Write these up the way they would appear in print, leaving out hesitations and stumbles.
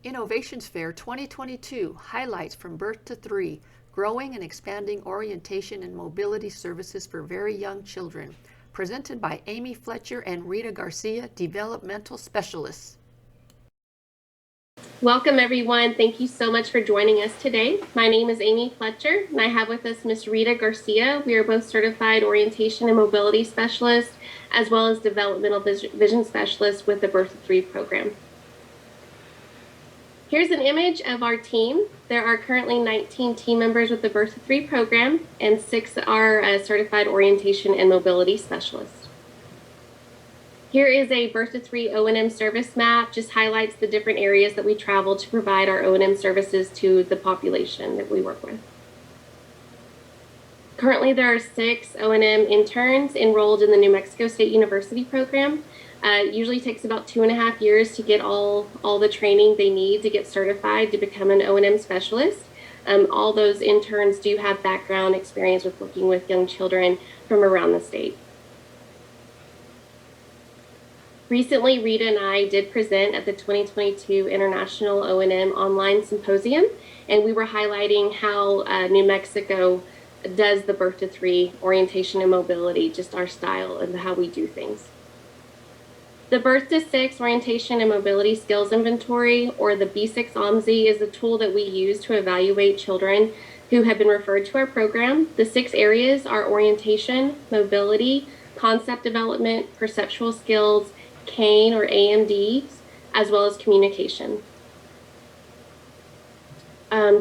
Innovations Fair 2022 Highlights from Birth to Three, Growing and Expanding Orientation and Mobility Services for Very Young Children, presented by Amy Fletcher and Rita Garcia, Developmental Specialists. Welcome everyone. Thank you so much for joining us today. My name is Amy Fletcher and I have with us Ms. Rita Garcia. We are both certified orientation and mobility specialists as well as developmental vision specialists with the Birth to Three program. Here's an image of our team. There are currently 19 team members with the Birth to Three program and 6 are certified orientation and mobility specialists. Here is a Birth to Three O&M service map, just highlights the different areas that we travel to provide our O&M services to the population that we work with. Currently, there are 6 O&M interns enrolled in the New Mexico State University program. It usually takes about 2.5 years to get all the training they need to get certified to become an O&M specialist. All those interns do have background experience with working with young children from around the state. Recently, Rita and I did present at the 2022 International O&M Online Symposium, and we were highlighting how New Mexico does the Birth to Three orientation and mobility, just our style and how we do things. The Birth to Six Orientation and Mobility Skills Inventory, or the B6 OMsi, is a tool that we use to evaluate children who have been referred to our program. The 6 areas are orientation, mobility, concept development, perceptual skills, CANE or AMDs, as well as communication.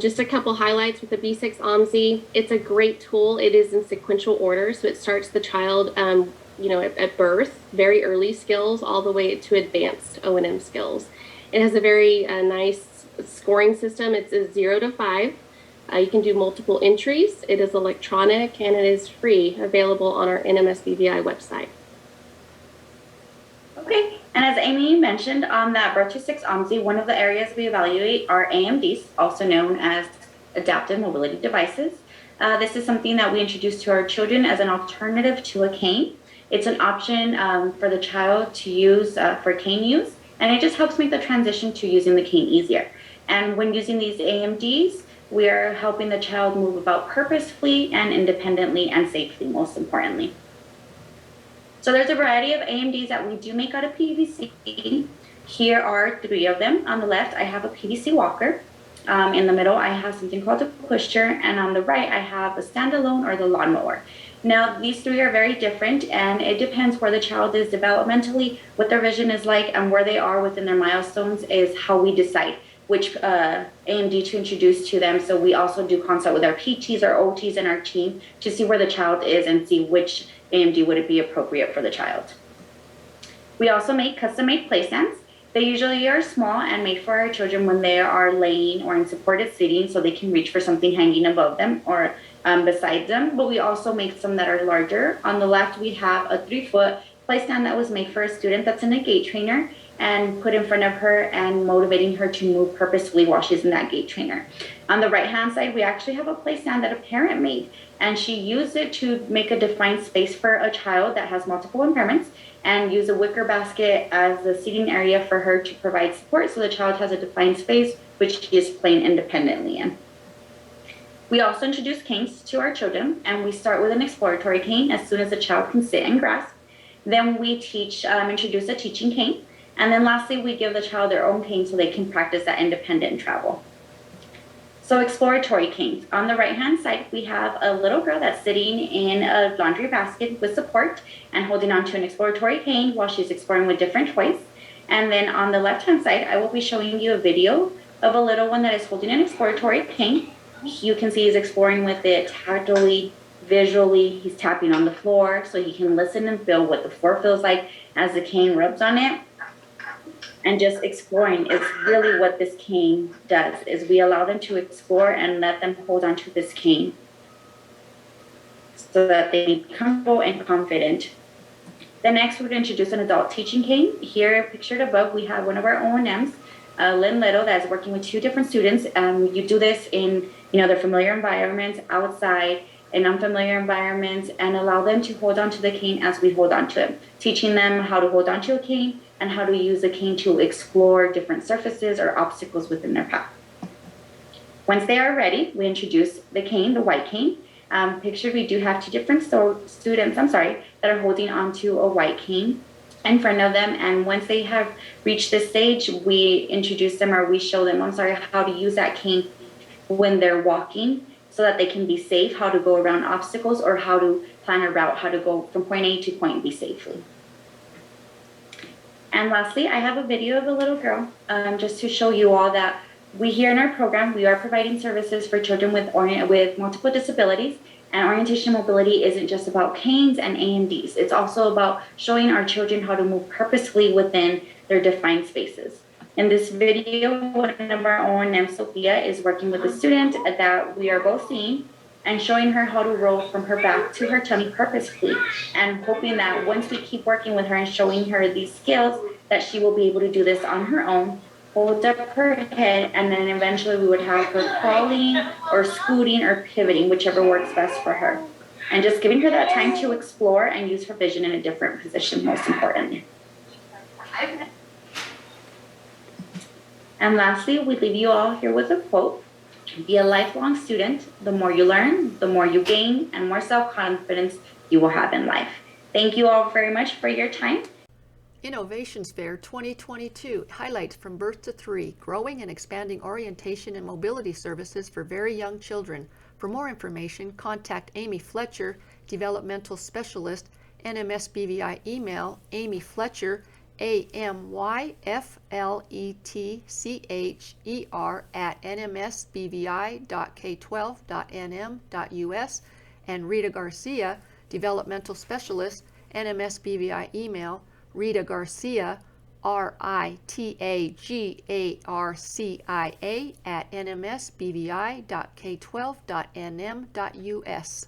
Just a couple highlights with the B6 OMsi. It's a great tool. It is in sequential order, so it starts the child at birth, very early skills, all the way to advanced O&M skills. It has a very nice scoring system. It's a 0 to 5. You can do multiple entries. It is electronic and it is free, available on our NMSBVI website. Okay, and as Amy mentioned, on that Birth to Six OMsi, one of the areas we evaluate are AMDs, also known as adaptive mobility devices. This is something that we introduce to our children as an alternative to a cane. It's an option for the child to use for cane use, and it just helps make the transition to using the cane easier. And when using these AMDs, we are helping the child move about purposefully and independently and safely, most importantly. So there's a variety of AMDs that we do make out of PVC. Here are 3 of them. On the left, I have a PVC walker. In the middle, I have something called a pusher, and on the right, I have a standalone or the lawnmower. Now, these 3 are very different, and it depends where the child is developmentally, what their vision is like, and where they are within their milestones is how we decide which AMD to introduce to them. So we also do consult with our PTs, our OTs, and our team to see where the child is and see which AMD would it be appropriate for the child. We also make custom-made playstands. They usually are small and made for our children when they are laying or in supported seating, so they can reach for something hanging above them or beside them. But we also make some that are larger. On the left, we have a 3-foot playstand that was made for a student that's in a gait trainer and put in front of her and motivating her to move purposefully while she's in that gait trainer. On the right-hand side, we actually have a playstand that a parent made, and she used it to make a defined space for a child that has multiple impairments and use a wicker basket as the seating area for her to provide support so the child has a defined space which she is playing independently in. We also introduce canes to our children, and we start with an exploratory cane as soon as the child can sit and grasp. Then we introduce a teaching cane. And then lastly, we give the child their own cane so they can practice that independent travel. So exploratory canes. On the right-hand side, we have a little girl that's sitting in a laundry basket with support and holding onto an exploratory cane while she's exploring with different toys. And then on the left-hand side, I will be showing you a video of a little one that is holding an exploratory cane. You can see he's exploring with it tactily, visually. He's tapping on the floor so he can listen and feel what the floor feels like as the cane rubs on it. And just exploring is really what this cane does, is we allow them to explore and let them hold on to this cane so that they be comfortable and confident. Then next, we're going to introduce an adult teaching cane. Here, pictured above, we have one of our O&Ms, Lynn Little, that's working with 2 different students. You do this in their familiar environments, outside, in unfamiliar environments, and allow them to hold on to the cane as we hold on to it, teaching them how to hold on to a cane and how to use a cane to explore different surfaces or obstacles within their path. Once they are ready, we introduce the cane, the white cane. Pictured, we do have two different students, that are holding onto a white cane in front of them. And once they have reached this stage, we introduce them, or we show them, how to use that cane when they're walking so that they can be safe, how to go around obstacles, or how to plan a route, how to go from point A to point B safely. And lastly, I have a video of a little girl, just to show you all that we here in our program, we are providing services for children with multiple disabilities, and orientation mobility isn't just about canes and AMDs. It's also about showing our children how to move purposefully within their defined spaces. In this video, one of our own, Sophia, is working with a student that we are both seeing and showing her how to roll from her back to her tummy purposefully, and hoping that once we keep working with her and showing her these skills, that she will be able to do this on her own, hold up her head, and then eventually we would have her crawling or scooting or pivoting, whichever works best for her. And just giving her that time to explore and use her vision in a different position, most importantly. And lastly, we leave you all here with a quote. Be a lifelong student. The more you learn, the more you gain, and more self-confidence you will have in life. Thank you all very much for your time. Innovations Fair 2022 highlights from birth to 3, growing and expanding orientation and mobility services for very young children. For more information, contact Amy Fletcher, Developmental Specialist, NMS-BVI email, Amy Fletcher, AMYFLETCHER @nmsbvi.k12.nm.us, and Rita Garcia, Developmental Specialist, NMS-BVI email, Rita Garcia, RITAGARCIA @nmsbvi.k12.nm.us.